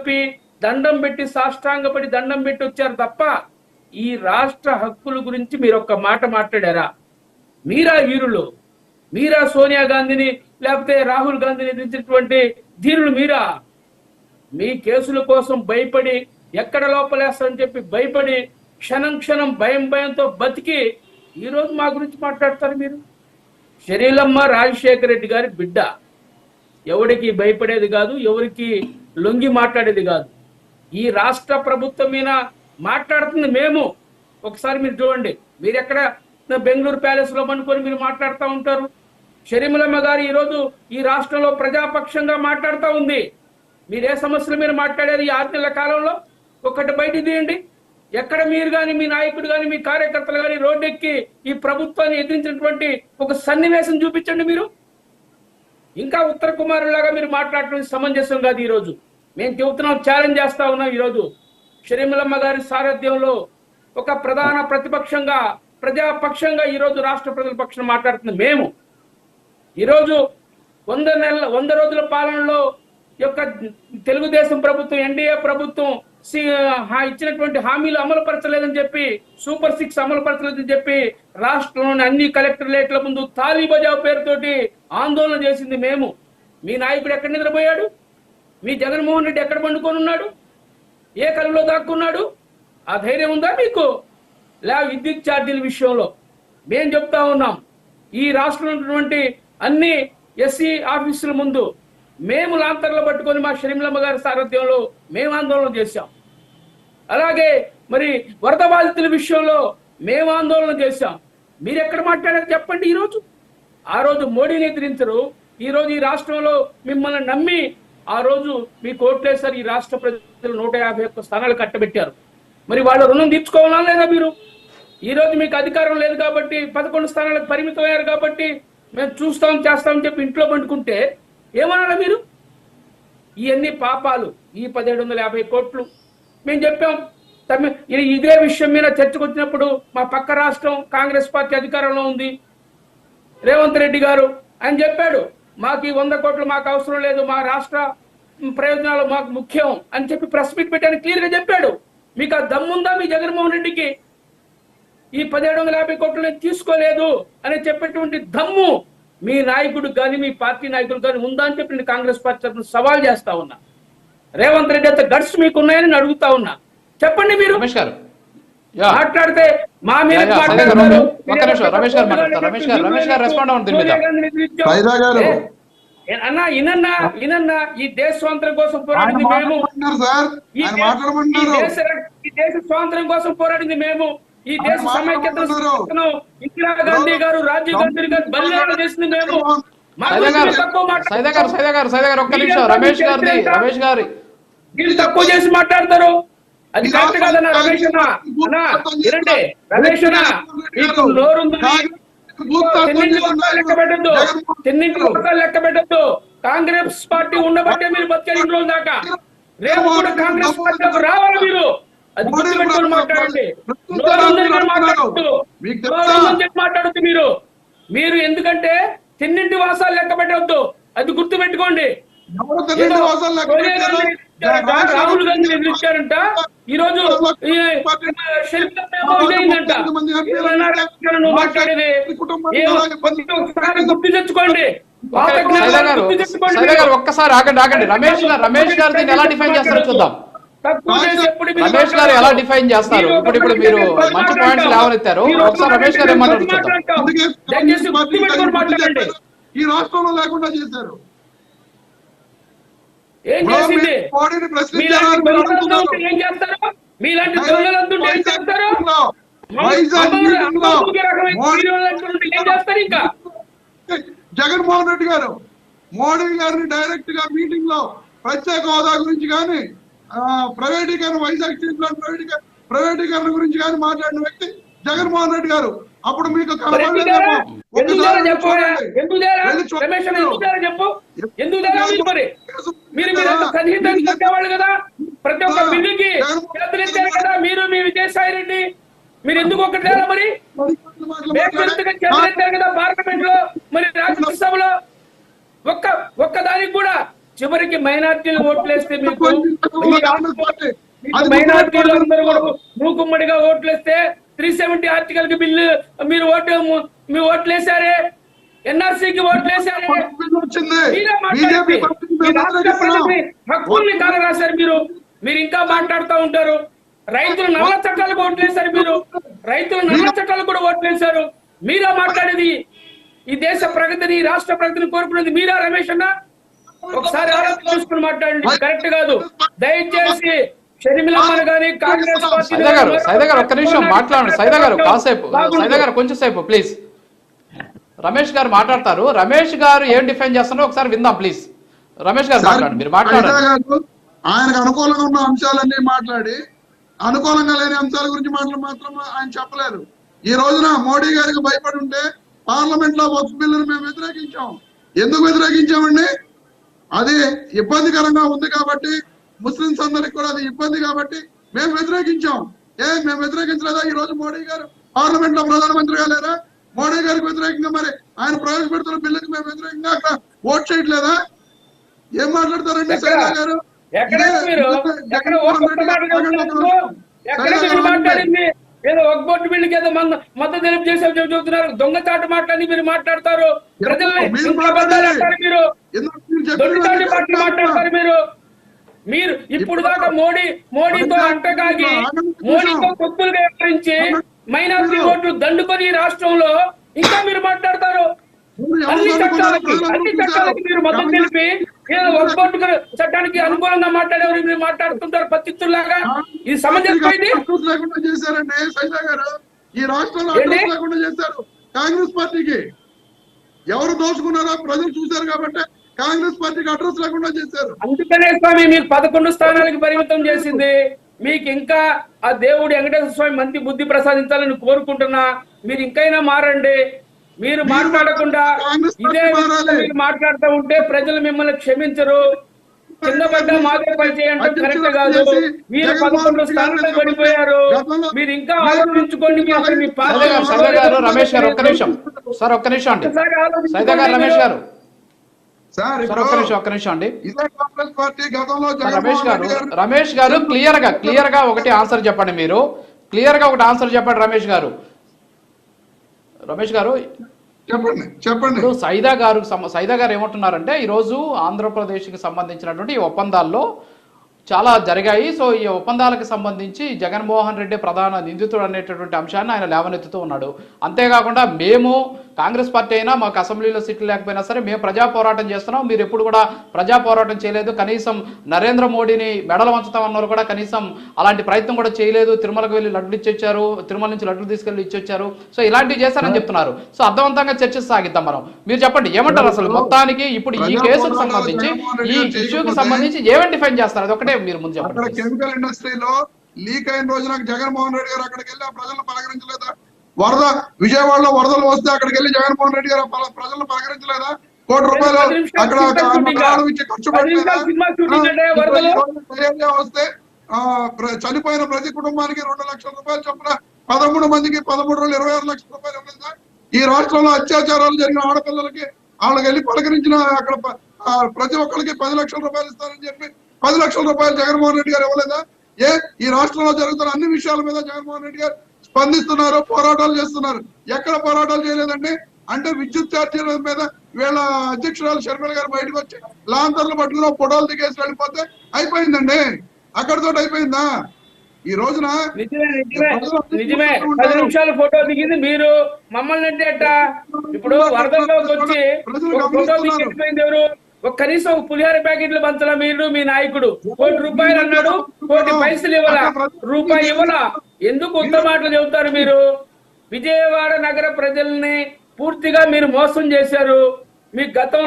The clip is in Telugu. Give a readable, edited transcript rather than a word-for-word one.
కప్పి దండం పెట్టి సాష్టాంగపడి దండం పెట్టి వచ్చారు తప్ప ఈ రాష్ట్ర హక్కుల గురించి మీరు ఒక్క మాట మాట్లాడారా? మీరా వీరులు? మీరా సోనియా గాంధీని లేకపోతే రాహుల్ గాంధీని ఎదిరించినటువంటి ధీరులు మీరా? మీ కేసుల కోసం భయపడి ఎక్కడ లోపలేస్తారని చెప్పి భయపడి క్షణం క్షణం భయంతో బతికి ఈరోజు మా గురించి మాట్లాడతారు మీరు. షరీలమ్మ రాజశేఖర రెడ్డి గారి బిడ్డ, ఎవరికి భయపడేది కాదు, ఎవరికి లొంగి మాట్లాడేది కాదు. ఈ రాష్ట్ర ప్రభుత్వం మీద మాట్లాడుతుంది మేము. ఒకసారి మీరు చూడండి, మీరు ఎక్కడ బెంగళూరు ప్యాలెస్ లో పనుకొని మీరు మాట్లాడుతూ ఉంటారు. షరీములమ్మ గారు ఈరోజు ఈ రాష్ట్రంలో ప్రజాపక్షంగా మాట్లాడుతూ ఉంది. మీరు ఏ సమస్యల మీద మాట్లాడారు ఈ 6 నెలల కాలంలో? ఒక్కటి బయట తీయండి. ఎక్కడ మీరు కానీ, మీ నాయకుడు కానీ, మీ కార్యకర్తలు కానీ రోడ్డెక్కి ఈ ప్రభుత్వాన్ని ఎదిరించినటువంటి ఒక సన్నివేశం చూపించండి మీరు. ఇంకా ఉత్తర కుమారులాగా మీరు మాట్లాడటం సమంజసం కాదు. ఈరోజు మేము చెబుతున్నాం, ఛాలెంజ్ చేస్తా ఉన్నాం. ఈరోజు షరీములమ్మ గారి సారథ్యంలో ఒక ప్రధాన ప్రతిపక్షంగా, ప్రజాపక్షంగా ఈరోజు రాష్ట్ర ప్రజల పక్షం మాట్లాడుతుంది మేము. ఈరోజు 100 రోజుల పాలనలో యొక్క తెలుగుదేశం ప్రభుత్వం, ఎన్డీఏ ప్రభుత్వం ఇచ్చినటువంటి హామీలు అమలు పరచలేదని చెప్పి, సూపర్ 6 అమలు పరచలేదని చెప్పి రాష్ట్రంలోని అన్ని కలెక్టరేట్ల ముందు తాళీ బజావ్ పేరుతోటి ఆందోళన చేసింది మేము. మీ నాయకుడు ఎక్కడ నిద్రపోయాడు? మీ జగన్మోహన్ రెడ్డి ఎక్కడ పండుకొని ఉన్నాడు? ఏ కలులో దాక్కున్నాడు? ఆ ధైర్యం ఉందా మీకు? విద్యుత్ ఛార్జీల విషయంలో మేము చెప్తా ఉన్నాం, ఈ రాష్ట్రంలో ఉన్నటువంటి అన్ని ఎస్సీ ఆఫీసుల ముందు మేము లాంతర్లు పట్టుకొని మా షరీములమ్మ గారి సారథ్యంలో మేము ఆందోళన చేశాం. అలాగే మరి వరద బాధితుల విషయంలో మేము ఆందోళన చేశాం. మీరు ఎక్కడ మాట్లాడారు చెప్పండి? ఈరోజు ఆ రోజు మోడీని ఎదిరించరు, ఈరోజు ఈ రాష్ట్రంలో మిమ్మల్ని నమ్మి ఆ రోజు మీ కోట్లేసారి ఈ రాష్ట్ర ప్రజలు 151 స్థానాలు కట్టబెట్టారు. మరి వాళ్ళ రుణం తీర్చుకోవాలా లేదా మీరు? ఈరోజు మీకు అధికారం లేదు కాబట్టి 11 స్థానాలకు పరిమితం అయ్యారు కాబట్టి మేము చూస్తాం చేస్తామని చెప్పి ఇంట్లో పండుకుంటే ఏమనాలి మీరు? ఇవన్నీ పాపాలు. ఈ 1750 కోట్లు మేము చెప్పాం. ఇదే విషయం మీద చర్చకు వచ్చినప్పుడు మా పక్క రాష్ట్రం కాంగ్రెస్ పార్టీ అధికారంలో ఉంది, రేవంత్ రెడ్డి గారు ఆయన చెప్పాడు, మాకు ఈ 100 కోట్లు మాకు అవసరం లేదు, మా రాష్ట్ర ప్రయోజనాలు మాకు ముఖ్యం అని చెప్పి ప్రెస్ మీట్ పెట్టాను, క్లియర్ గా చెప్పాడు. మీకు ఆ దమ్ముందా మీ జగన్మోహన్ రెడ్డికి? ఈ 1750 కోట్లు నేను తీసుకోలేదు అని చెప్పేటువంటి దమ్ము మీ నాయకుడు కానీ, మీ పార్టీ నాయకులు కానీ ఉందా అని చెప్పి నేను కాంగ్రెస్ పార్టీ తరఫున సవాల్ చేస్తా ఉన్నా. రేవంత్ రెడ్డి అంత గట్స్ మీకు ఉన్నాయని అడుగుతా ఉన్నా. చెప్పండి మీరు. మాట్లాడితే మా మీద అన్నా ఇనన్నా ఈ దేశ స్వాతంత్రం కోసం పోరాడింది మేము, ఈ దేశ స్వాతంత్రం కోసం పోరాడింది మేము, ఈ దేశ సమైక్యతను ఇందిరాగాంధీ గారు, రాజీవ్ గాంధీ గారు బలిదానం చేసింది మేము. మీరు తక్కువ చేసి మాట్లాడతారు, అది కరెక్ట్ కాదన్నా. రమేష్ అన్న వినండి, రమేష్ అన్న మీకు నోరుంది, తిన్నింటి లెక్క పెట్టద్దు. కాంగ్రెస్ పార్టీ ఉండబట్టే మీరు బతికారు ఇన్ని రోజుల దాకా. రేపు కూడా కాంగ్రెస్ పార్టీలోకి రావాలి మీరు, అది గుర్తుపెట్టుకొని మాట్లాడండి. మాట్లాడద్దు మీరు ఎందుకంటే తిన్నింటి వాసాలు లెక్క పెట్టవద్దు, అది గుర్తు పెట్టుకోండి. రాహుల్ గాంధీ ఎదిరించారంట, ఈ రోజు నువ్వు మాట్లాడేది గుర్తు తెచ్చుకోండి. ఒక్కసారి ఆగండి. రమేష్ గారిని ఎలా డిఫైన్ చేస్తారో చూద్దాం. రమేష్ గారు ఎలా డిఫైన్ చేస్తారు? ఇప్పుడు మీరు మంచి పాయింట్స్ లేవనెత్తారు. ఒకసారి రమేష్ గారు ఏమన్నారు ఈ రాష్ట్రంలో లేకుండా చేశారు. ఏం చేసింది? ఏం చేస్తారు? మీలాంటి దొంగలంతా ఏం చేస్తారు? ఏం చేస్తారు? ఇంకా జగన్మోహన్ రెడ్డి గారు మోడీ గారిని డైరెక్ట్ గా మీటింగ్ లో ప్రత్యేక హోదా గురించి కానీ, ప్రైవేటీకరణ, వైజాగ్ స్టీల్ ప్లాంట్ ప్రైవేటీకరణ గురించి కానీ మాట్లాడిన వ్యక్తి జగన్మోహన్ రెడ్డి గారు. అప్పుడు మీకు చెప్పు, మీరు కదా ప్రతి ఒక్క బిల్లుకి కదా మీరు, మీ విజయసాయి రెడ్డి మీరు ఎందుకు ఒకటి లేదా? మరి కదా పార్లమెంట్ లో, మరి రాజ్యసభలో ఒక్క దానికి కూడా చివరికి మైనార్టీలు ఓట్లేస్తే మీకు కాంగ్రెస్ పార్టీ అది మైనార్టీలు అందరూ కూడా మూకుమ్మడిగా ఓట్లేస్తే 370 ఆర్టికల్ కి బిల్లు మీరు ఓట్లేసారే, ఎన్ఆర్సీకి ఓట్లేసారే, వచ్చింది మీరే బీజేపీ మాట్లాడి హక్కుల్ని కాల రాశారు మీరు ఇంకా మాట్లాడుతూ ఉంటారు. రైతులు నల్ల చట్టాలకు ఓట్లేశారు, రైతులు నల్ల చట్టాలకు కూడా ఓట్లేశారు. మీరా మాట్లాడేది? ఈ దేశ ప్రగతిని, రాష్ట్ర ప్రగతిని కోరుకునేది మీరా రమేష్ అన్న? ఒకసారి ఆలోచన చూసుకుని మాట్లాడండి. కరెక్ట్ కాదు. దయచేసి షర్మిలమ్మను గాని కాంగ్రెస్ పార్టీ సైదా గారు ఒక్క నిమిషం మాట్లాడండి. సైదా గారు కాసేపు, సైదా గారు కొంచెం సేపు ప్లీజ్. రమేష్ గారు మాట్లాడతారు. రమేష్ గారు ఏం డిఫైన్ చేస్తున్నారో ఒకసారి విందాం ప్లీజ్. రమేష్ గారు మాట్లాడండి, మీరు మాట్లాడండి. ఆయనకు అనుకూలంగా ఉన్న అంశాలన్నీ మాట్లాడి అనుకూలంగా లేని అంశాల గురించి మాత్రం ఆయన చెప్పలేదు. ఈ రోజున మోడీ గారికి భయపడి ఉంటే పార్లమెంట్ లో వక్ఫ్ బిల్లును మేము వ్యతిరేకించాం. ఎందుకు వ్యతిరేకించామండి? అది ఇబ్బందికరంగా ఉంది కాబట్టి, ముస్లింస్ అందరికి కూడా అది ఇబ్బంది కాబట్టి మేము వ్యతిరేకించాం. మేము వ్యతిరేకించలేదా? ఈ రోజు మోడీ గారు పార్లమెంట్ లో ప్రధానమంత్రిగా లేరా? మోడీ గారికి వ్యతిరేకంగా మరి ఆయన ప్రవేశపెడుతున్న బిల్లుకి మేము వ్యతిరేకంగా అక్కడ ఓట్ చేయట్లేదా? ఏం మాట్లాడతారండి సైదా గారు? మాట్లాడింది ఏదో ఒక బొట్టు బిల్లుకి ఏదో మద్దతు తెలుపు చేసే చెబుతున్నారు. దొంగచాటు మాట్లాడి మీరు మాట్లాడతారు. ప్రజల్ని మాట్లాడతారు మీరు ఇప్పుడు దాకా మోడీతో అంటకాగి, మోడీతో కొత్తులుగా వ్యవహరించి మైనారిటీ ఓట్లు దండుకొని రాష్ట్రంలో ఇంకా మీరు మాట్లాడతారు. అన్ని చట్టాలకి మీరు మద్దతు తెలిపి ఏదో ఒక్కొక్క చట్టానికి అనుకూలంగా మాట్లాడేవారు మీరు మాట్లాడుతుంటారు పత్తిత్తులాగా. ఇది సమంజసమైంది లేకుండా చేశారండి సైదా గారు. ఈ రాష్ట్రంలో లేకుండా చేశారు. కాంగ్రెస్ పార్టీకి ఎవరు దోచుకున్నారో ప్రజలు చూశారు కాబట్టి కాంగ్రెస్ పార్టీకి అడ్రస్ లేకుండా చేశారు. అందుకనే స్వామి మీకు 11 స్థానాలకి పరిమితం చేసింది. మీకు ఇంకా ఆ దేవుడి వెంకటేశ్వర స్వామి మంచి బుద్ధి ప్రసాదించాలని కోరుకుంటున్నా. మీరు ఇంకైనా మారండి. మీరు మాట్లాడకుండా ఇదే మాట్లాడుతూ ఉంటే ప్రజలు మిమ్మల్ని క్షమించరు. కింద పడ్డ మాదే పని చేయండి కరెక్ట్ కాదు. మీరు 11 స్థానాలకు పడిపోయారు. మీరు ఇంకా ఆలోచించుకోండి. రమేష్ గారు ఒక్క నిమిషం సార్, ఒక్క నిమిషం అండి. సైదా గారు, రమేష్ గారు ఒక్క నిమిషం అండి. రమేష్ గారు క్లియర్ గా ఒకటి ఆన్సర్ చెప్పండి. మీరు క్లియర్ గా ఒకటి ఆన్సర్ చెప్పండి రమేష్ గారు. చెప్పండి. సైదా గారు ఏమంటున్నారంటే ఈ రోజు ఆంధ్రప్రదేశ్ కి సంబంధించినటువంటి ఈ ఒప్పందాల్లో చాలా జరిగాయి. సో ఈ ఒప్పందాలకు సంబంధించి జగన్మోహన్ రెడ్డి ప్రధాన నిందితుడు అనేటటువంటి అంశాన్ని ఆయన లేవనెత్తుతూ ఉన్నాడు. అంతేకాకుండా మేము కాంగ్రెస్ పార్టీ అయినా మాకు అసెంబ్లీలో సీట్లు లేకపోయినా సరే మేము ప్రజా పోరాటం చేస్తున్నాం, మీరు ఎప్పుడు కూడా ప్రజా పోరాటం చేయలేదు, కనీసం నరేంద్ర మోడీని మెడలు వంచుతామన్నారు కూడా కనీసం అలాంటి ప్రయత్నం కూడా చేయలేదు. తిరుమలకు వెళ్ళి లడ్లు ఇచ్చొచ్చారు, తిరుమల నుంచి లడ్లు తీసుకెళ్లి ఇచ్చొచ్చారు. సో ఇలాంటివి చేశారని చెప్తున్నారు. సో అర్థవంతంగా చర్చ సాగిద్దాం మనం. మీరు చెప్పండి ఏమంటారు అసలు మొత్తానికి ఇప్పుడు ఈ కేసుకు సంబంధించి, ఈ ఇష్యూకి సంబంధించి ఏమని డిఫైన్ చేస్తారు? అది ఒకటే మీరు ముందు చెప్పండి. కెమికల్ ఇండస్ట్రీలో లీక్ అయిన రోజున జగన్మోహన్ రెడ్డి గారు అక్కడికి వెళ్ళి ఆ ప్రజలను పలకరించలేదా? విజయవాడలో వరదలు వస్తే అక్కడికి వెళ్ళి జగన్మోహన్ రెడ్డి గారు ప్రజలను పలకరించలేదా? ₹1 కోటి అక్కడ ఖర్చు పెట్టలేదా? వస్తే చనిపోయిన ప్రతి కుటుంబానికి ₹2 లక్షల చొప్పున 13 మందికి 13 రోజులు 26 లక్షల రూపాయలు ఇవ్వలేదా? ఈ రాష్ట్రంలో అత్యాచారాలు జరిగిన ఆడపిల్లలకి వాళ్ళకి వెళ్ళి పలకరించిన అక్కడ ప్రతి ఒక్కరికి 10 లక్షల రూపాయలు ఇస్తారని చెప్పి 10 లక్షల రూపాయలు జగన్మోహన్ రెడ్డి గారు ఇవ్వలేదా? ఈ రాష్ట్రంలో జరుగుతున్న అన్ని విషయాల మీద జగన్మోహన్ రెడ్డి గారు స్పందిస్తున్నారు, పోరాటాలు చేస్తున్నారు. ఎక్కడ పోరాటాలు చేయలేదండి? అంటే విద్యుత్ ఛార్జీల మీద వీళ్ళ అధ్యక్షురాలు షర్మిల గారు బయటకు వచ్చి లాంతర్లు పట్టుకుని ఫోటోలు దిగేసి వెళ్ళిపోతే అయిపోయిందండి. అక్కడితో అయిపోయిందా? ఈ రోజున నిజమే 10 నిమిషాలు ఫోటో దిగింది మీరు మమ్మల్ని అంటే ఎట్ట? ఇప్పుడు వరదల్లోకి వచ్చి ఫోటో దిగిపోయింది ఎవరు? కనీసం పులిహార ప్యాకెట్లు పంచలా మీరు? మీ నాయకుడు ₹1 కోటి అన్నాడు, ₹1 కోటి ఇవ్వలా, రూపాయి ఇవ్వలా. ఎందుకు ఉత్త మాటలు చెబుతారు మీరు? విజయవాడ నగర ప్రజల్ని పూర్తిగా మీరు మోసం చేశారు. మీ గతం